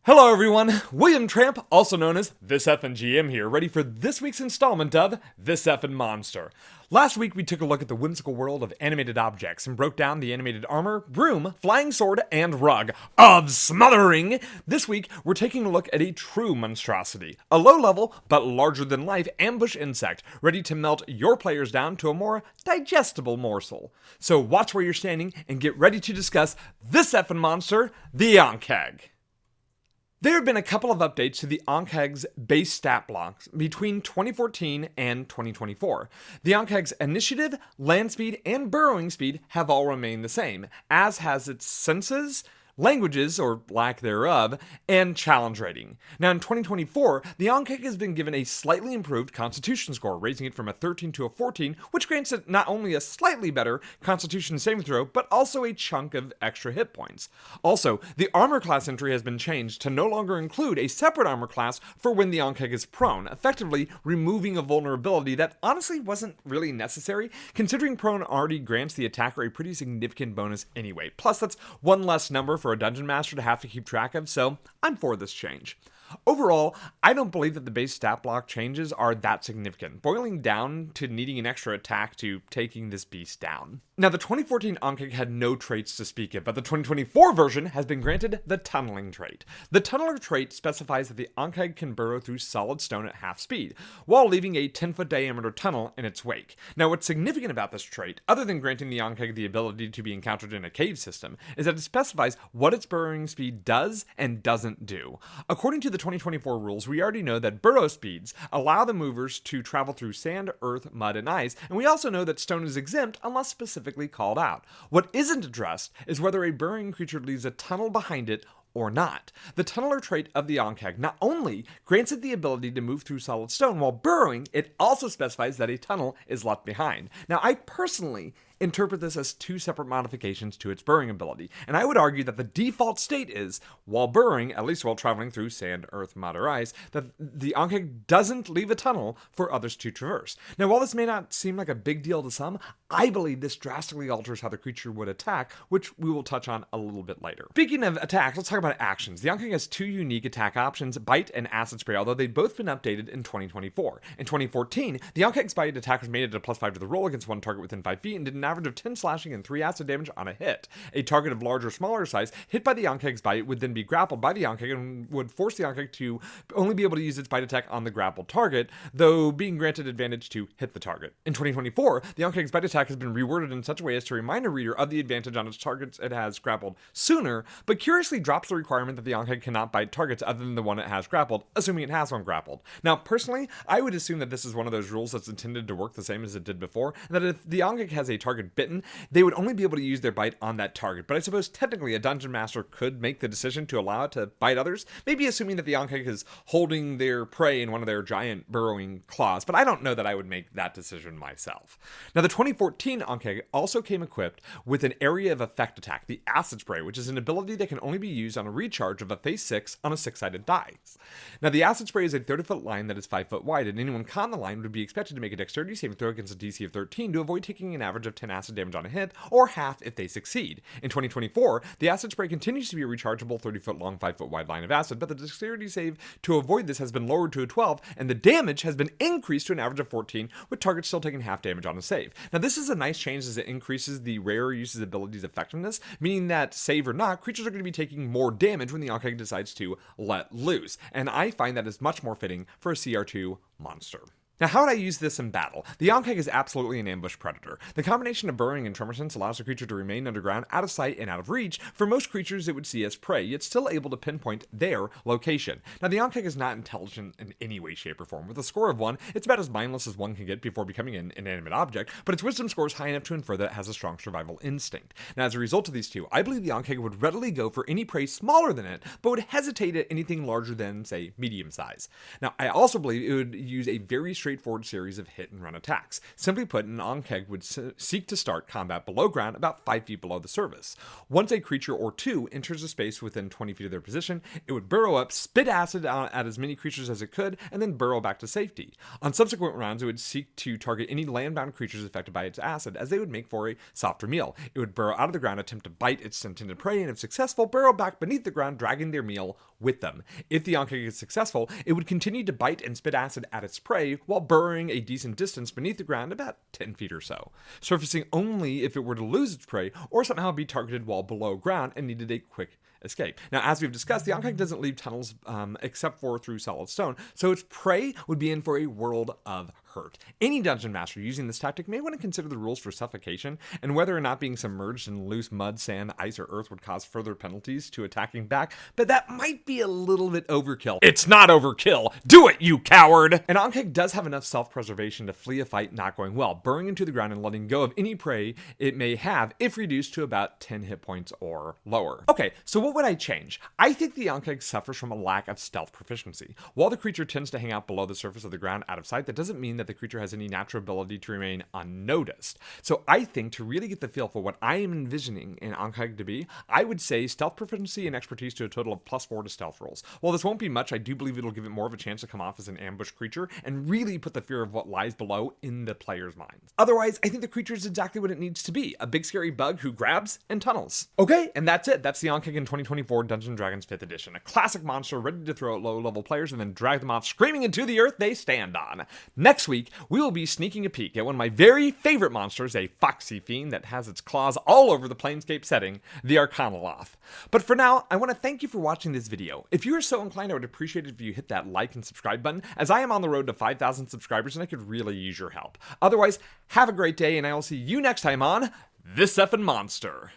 Hello everyone, William Tramp, also known as This Effin GM here, ready for this week's installment of This Effin Monster. Last week we took a look at the whimsical world of animated objects and broke down the animated armor, broom, flying sword, and rug of smothering. This week we're taking a look at a true monstrosity, a low-level but larger-than-life ambush insect, ready to melt your players down to a more digestible morsel. So watch where you're standing and get ready to discuss This Effin Monster, the Ankheg. There have been a couple of updates to the Ankheg's base stat blocks between 2014 and 2024. The Ankheg's initiative, land speed, and burrowing speed have all remained the same, as has its senses, languages, or lack thereof, and challenge rating. Now in 2024, the Ankheg has been given a slightly improved constitution score, raising it from a 13 to a 14, which grants it not only a slightly better constitution saving throw, but also a chunk of extra hit points. Also, the armor class entry has been changed to no longer include a separate armor class for when the Ankheg is prone, effectively removing a vulnerability that honestly wasn't really necessary, considering prone already grants the attacker a pretty significant bonus anyway. Plus, that's one less number for a dungeon master to have to keep track of, so I'm for this change. Overall, I don't believe that the base stat block changes are that significant, boiling down to needing an extra attack to taking this beast down. Now, the 2014 Ankheg had no traits to speak of, but the 2024 version has been granted the tunneling trait. The tunneler trait specifies that the Ankheg can burrow through solid stone at half speed, while leaving a 10-foot diameter tunnel in its wake. Now, what's significant about this trait, other than granting the Ankheg the ability to be encountered in a cave system, is that it specifies what its burrowing speed does and doesn't do. According to the 2024 rules, we already know that burrow speeds allow the movers to travel through sand, earth, mud, and ice, and we also know that stone is exempt unless specifically called out. What isn't addressed is whether a burrowing creature leaves a tunnel behind it or not. The tunneler trait of the Ankheg not only grants it the ability to move through solid stone while burrowing, it also specifies that a tunnel is left behind. Now, I personally interpret this as two separate modifications to its burrowing ability, and I would argue that the default state is, while burrowing, at least while traveling through sand, earth, mud, or ice, that the Ankheg doesn't leave a tunnel for others to traverse. Now, while this may not seem like a big deal to some, I believe this drastically alters how the creature would attack, which we will touch on a little bit later. Speaking of attacks, let's talk about actions. The Ankheg has two unique attack options, Bite and Acid Spray, although they've both been updated in 2024. In 2014, the Ankheg's Bite attack was made at a +5 to the roll against one target within 5 feet and did an average of 10 slashing and 3 acid damage on a hit. A target of larger or smaller size hit by the Ankheg's Bite would then be grappled by the Ankheg and would force the Ankheg to only be able to use its Bite attack on the grappled target, though being granted advantage to hit the target. In 2024, the Ankheg's Bite attack has been reworded in such a way as to remind a reader of the advantage on its targets it has grappled sooner, but curiously drops the requirement that the Ankheg cannot bite targets other than the one it has grappled, assuming it has one grappled. Now, personally, I would assume that this is one of those rules that's intended to work the same as it did before, and that if the Ankheg has a target bitten, they would only be able to use their bite on that target. But I suppose technically a dungeon master could make the decision to allow it to bite others, maybe assuming that the Ankheg is holding their prey in one of their giant burrowing claws, but I don't know that I would make that decision myself. Now, the 2014 Ankheg also came equipped with an area of effect attack, the Acid Spray, which is an ability that can only be used on a recharge of a phase 6 on a 6-sided dice. Now, the Acid Spray is a 30-foot line that is 5 foot wide, and anyone caught in the line would be expected to make a dexterity saving throw against a DC of 13 to avoid taking an average of 10 acid damage on a hit, or half if they succeed. In 2024, the Acid Spray continues to be a rechargeable 30-foot long, 5-foot wide line of acid, but the dexterity save to avoid this has been lowered to a 12, and the damage has been increased to an average of 14, with targets still taking half damage on a save. Now, this is a nice change as it increases the rare uses ability's effectiveness, meaning that, save or not, creatures are going to be taking more damage when the Ankheg decides to let loose, and I find that is much more fitting for a CR2 monster. Now, how would I use this in battle? The Ankheg is absolutely an ambush predator. The combination of burrowing and tremor sense allows the creature to remain underground, out of sight, and out of reach for most creatures it would see as prey, yet still able to pinpoint their location. Now, the Ankheg is not intelligent in any way, shape, or form. With a score of 1, it's about as mindless as one can get before becoming an inanimate object, but its wisdom score is high enough to infer that it has a strong survival instinct. Now, as a result of these two, I believe the Ankheg would readily go for any prey smaller than it, but would hesitate at anything larger than, say, medium size. Now, I also believe it would use a very straightforward series of hit and run attacks. Simply put, an Ankheg would seek to start combat below ground about 5 feet below the surface. Once a creature or two enters a space within 20 feet of their position, it would burrow up, spit acid out at as many creatures as it could, and then burrow back to safety. On subsequent rounds, it would seek to target any landbound creatures affected by its acid, as they would make for a softer meal. It would burrow out of the ground, attempt to bite its intended prey, and if successful, burrow back beneath the ground, dragging their meal with them. If the Ankheg is successful, it would continue to bite and spit acid at its prey while burrowing a decent distance beneath the ground, about 10 feet or so, surfacing only if it were to lose its prey or somehow be targeted while below ground and needed a quick escape. Now, as we've discussed, the Ankheg doesn't leave tunnels except for through solid stone, so its prey would be in for a world of hurt. Any dungeon master using this tactic may want to consider the rules for suffocation and whether or not being submerged in loose mud, sand, ice, or earth would cause further penalties to attacking back, but that might be a little bit overkill. It's not overkill! Do it, you coward! An Ankheg does have enough self-preservation to flee a fight not going well, burrowing into the ground and letting go of any prey it may have if reduced to about 10 hit points or lower. Okay, so what would I change? I think the Ankheg suffers from a lack of stealth proficiency. While the creature tends to hang out below the surface of the ground out of sight, that doesn't mean that the creature has any natural ability to remain unnoticed. So I think to really get the feel for what I am envisioning an Ankheg to be, I would say stealth proficiency and expertise to a total of +4 to stealth rolls. While this won't be much, I do believe it'll give it more of a chance to come off as an ambush creature and really put the fear of what lies below in the player's minds. Otherwise, I think the creature is exactly what it needs to be, a big scary bug who grabs and tunnels. Okay, and that's it. That's the Ankheg in 2024 Dungeons & Dragons 5th edition, a classic monster ready to throw at low-level players and then drag them off screaming into the earth they stand on. Next week, we will be sneaking a peek at one of my very favorite monsters, a foxy fiend that has its claws all over the Planescape setting, the Arcanoloth. But for now, I want to thank you for watching this video. If you are so inclined, I would appreciate it if you hit that like and subscribe button, as I am on the road to 5,000 subscribers and I could really use your help. Otherwise, have a great day, and I will see you next time on This Effin Monster.